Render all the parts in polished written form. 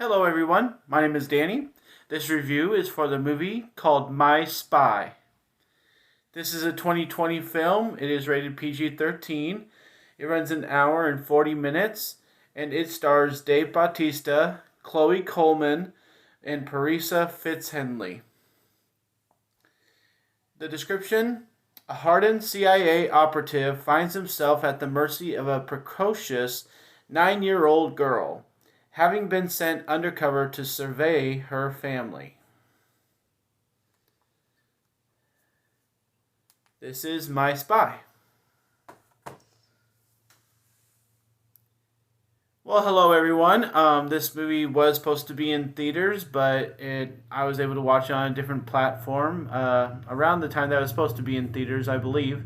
Hello, everyone. My name is Danny. This review is for the movie called My Spy. This is a 2020 film. It is rated PG 13. It runs an hour and 40 minutes, and it stars Dave Bautista, Chloe Coleman, and Parisa Fitzhenley. The description: a hardened CIA operative finds himself at the mercy of a precocious 9-year-old girl, having been sent undercover to survey her family. This is My Spy. Well, hello everyone. This movie was supposed to be in theaters, but I was able to watch it on a different platform around the time that it was supposed to be in theaters, I believe.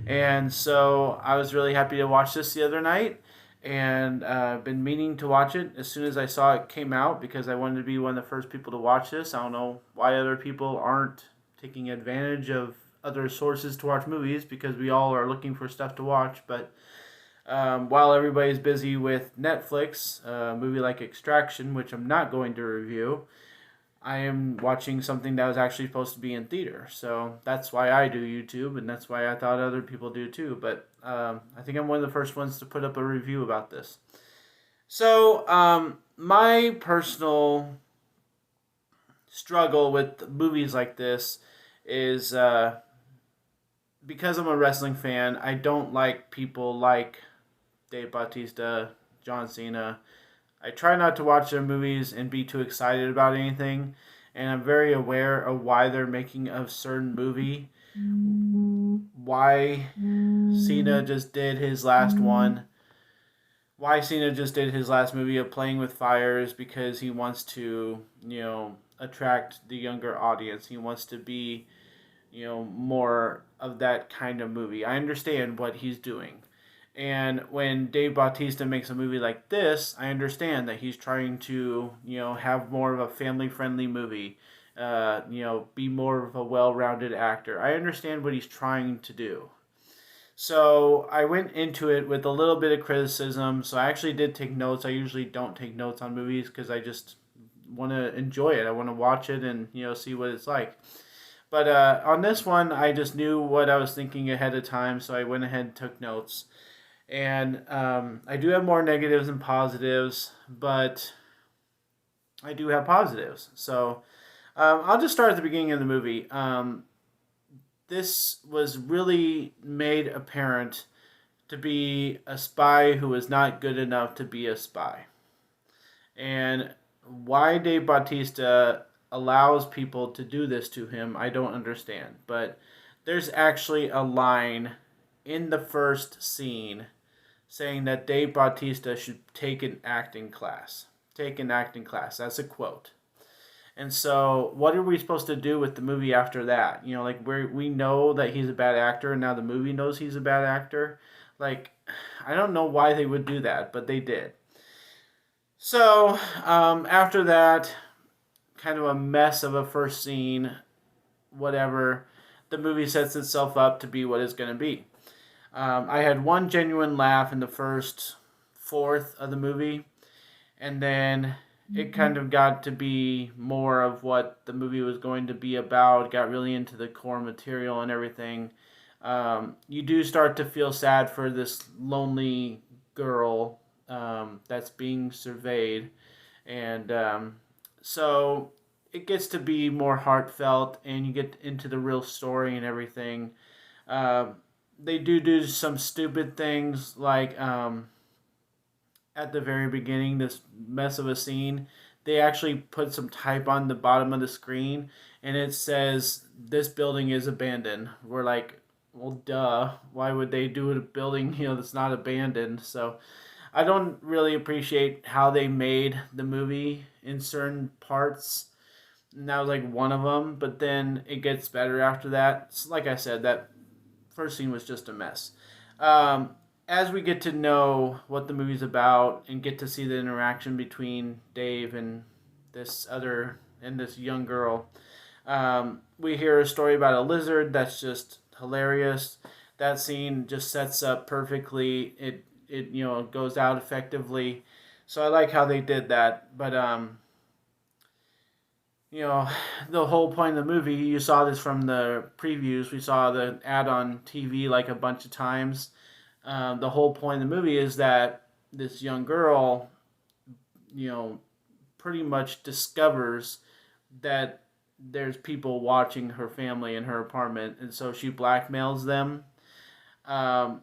And so I was really happy to watch this the other night, and been meaning to watch it as soon as I saw it came out because I wanted to be one of the first people to watch this. I don't know why other people aren't taking advantage of other sources to watch movies because we all are looking for stuff to watch, but while everybody's busy with Netflix, a movie like Extraction, which I'm not going to review, I am watching something that was actually supposed to be in theater. So that's why I do YouTube, and that's why I thought other people do too. But I think I'm one of the first ones to put up a review about this. So my personal struggle with movies like this is because I'm a wrestling fan, I don't like people like Dave Bautista, John Cena. I try not to watch their movies and be too excited about anything, and I'm very aware of why they're making a certain movie. Why Cena just did his last one. Why Cena just did his last movie of Playing with Fire is because he wants to, attract the younger audience. He wants to be, more of that kind of movie. I understand what he's doing. And when Dave Bautista makes a movie like this, I understand that he's trying to, have more of a family-friendly movie, be more of a well-rounded actor. I understand what he's trying to do. So I went into it with a little bit of criticism. So I actually did take notes. I usually don't take notes on movies because I just want to enjoy it. I want to watch it and, see what it's like. But on this one, I just knew what I was thinking ahead of time, so I went ahead and took notes. And I do have more negatives than positives, but I do have positives. So I'll just start at the beginning of the movie. This was really made apparent to be a spy who was not good enough to be a spy. And why Dave Bautista allows people to do this to him, I don't understand. But there's actually a line in the first scene saying that Dave Bautista should take an acting class. Take an acting class. That's a quote. And so, what are we supposed to do with the movie after that? We know that he's a bad actor, and now the movie knows he's a bad actor. I don't know why they would do that, but they did. So, after that, kind of a mess of a first scene, whatever, the movie sets itself up to be what it's going to be. I had one genuine laugh in the first fourth of the movie, and then it kind of got to be more of what the movie was going to be about. Got really into the core material and everything. You do start to feel sad for this lonely girl that's being surveyed, and so it gets to be more heartfelt, and you get into the real story and everything. They do some stupid things like at the very beginning, this mess of a scene, they actually put some type on the bottom of the screen, and it says this building is abandoned. We're like, well, duh. Why would they do a building that's not abandoned? So I don't really appreciate how they made the movie in certain parts. And that was like one of them, but then it gets better after that. So like I said, that first scene was just a mess. As we get to know what the movie's about and get to see the interaction between Dave and this young girl, we hear a story about a lizard that's just hilarious. That scene just sets up perfectly. It goes out effectively. So I like how they did that. But you know, the whole point of the movie, you saw this from the previews. We saw the ad on TV like a bunch of times. The whole point of the movie is that this young girl, you know, pretty much discovers that there's people watching her family in her apartment, and so she blackmails them. Um,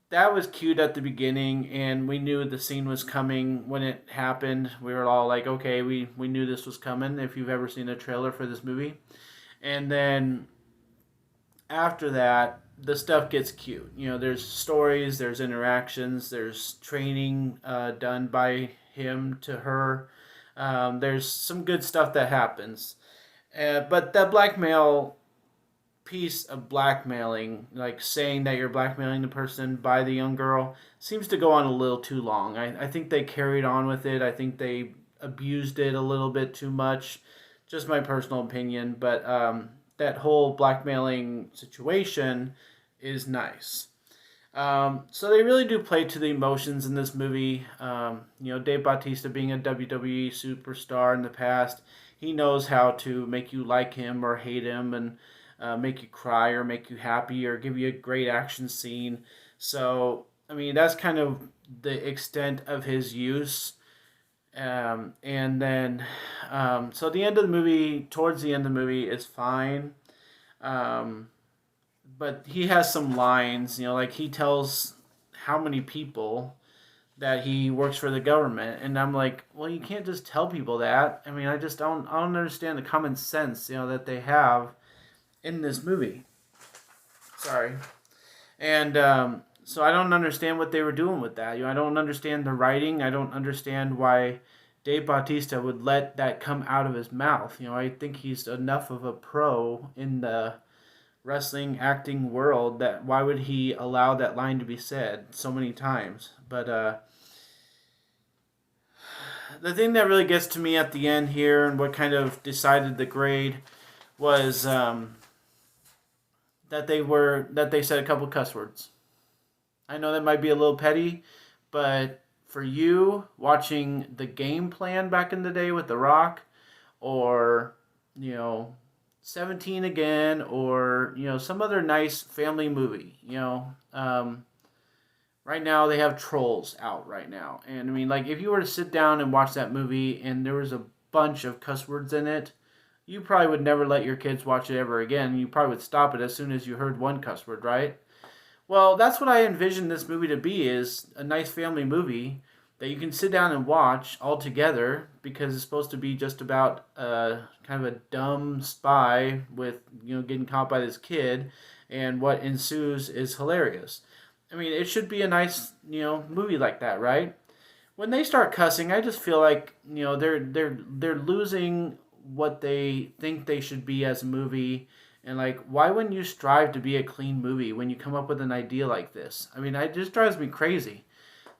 that was cute at the beginning, and we knew the scene was coming when it happened. We were all like, okay, we knew this was coming if you've ever seen a trailer for this movie. And then after that, the stuff gets cute. You know, there's stories, there's interactions, there's training done by him to her. There's some good stuff that happens. But that blackmail piece of blackmailing, like saying that you're blackmailing the person by the young girl, seems to go on a little too long. I think they carried on with it. I think they abused it a little bit too much. Just my personal opinion. But that whole blackmailing situation is nice. So they really do play to the emotions in this movie. You know, Dave Bautista being a WWE superstar in the past, he knows how to make you like him or hate him, and make you cry or make you happy or give you a great action scene. So, I mean, that's kind of the extent of his use. And then, so the end of the movie, towards the end of the movie, is fine. Um, but he has some lines, you know, like he tells how many people that he works for the government, and I'm like, well, you can't just tell people that. I mean, I don't understand the common sense, you know, that they have in this movie. Sorry. And so I don't understand what they were doing with that. You know, I don't understand the writing. I don't understand why Dave Bautista would let that come out of his mouth. You know, I think he's enough of a pro in the wrestling acting world that why would he allow that line to be said so many times? But the thing that really gets to me at the end here, and what kind of decided the grade, was that they said a couple cuss words. I know that might be a little petty, but for you watching The Game Plan back in the day with The Rock, or you know, 17 Again, or you know, some other nice family movie, you know, right now they have Trolls out right now, and I mean, like, if you were to sit down and watch that movie and there was a bunch of cuss words in it, you probably would never let your kids watch it ever again. You probably would stop it as soon as you heard one cuss word, right? Well, that's what I envision this movie to be, is a nice family movie that you can sit down and watch all together, because it's supposed to be just about kind of a dumb spy with, you know, getting caught by this kid, and what ensues is hilarious. I mean, it should be a nice, you know, movie like that, right? When they start cussing, I just feel like, you know, they're losing what they think they should be as a movie. And like, why wouldn't you strive to be a clean movie when you come up with an idea like this? I mean, it just drives me crazy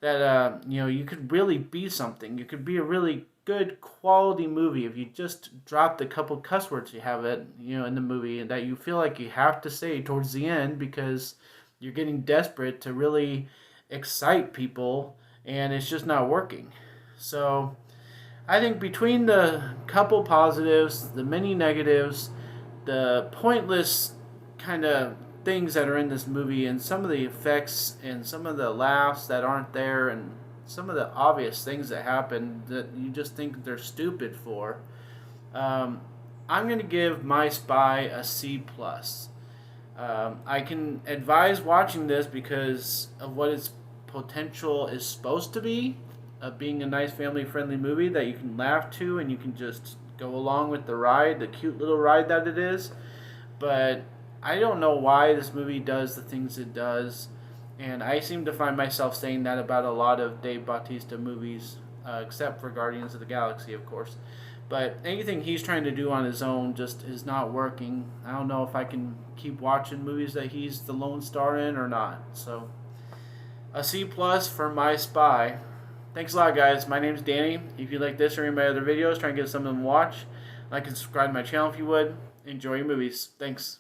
that you know, you could really be something. You could be a really good quality movie if you just dropped a couple cuss words you have it, you know, in the movie, and that you feel like you have to say towards the end because you're getting desperate to really excite people, and it's just not working. So I think between the couple positives, the many negatives, the pointless kind of things that are in this movie, and some of the effects and some of the laughs that aren't there, and some of the obvious things that happen that you just think they're stupid for, um, I'm going to give My Spy a C plus. I can advise watching this because of what its potential is supposed to be, of being a nice family friendly movie that you can laugh to and you can just go along with the ride, the cute little ride that it is. But I don't know why this movie does the things it does, and I seem to find myself saying that about a lot of Dave Bautista movies, except for Guardians of the Galaxy, of course. But anything he's trying to do on his own just is not working. I don't know if I can keep watching movies that he's the lone star in or not. So, a C plus for My Spy. Thanks a lot, guys. My name's Danny. If you like this or any of my other videos, try and get some of them to watch. Like and subscribe to my channel if you would. Enjoy your movies. Thanks.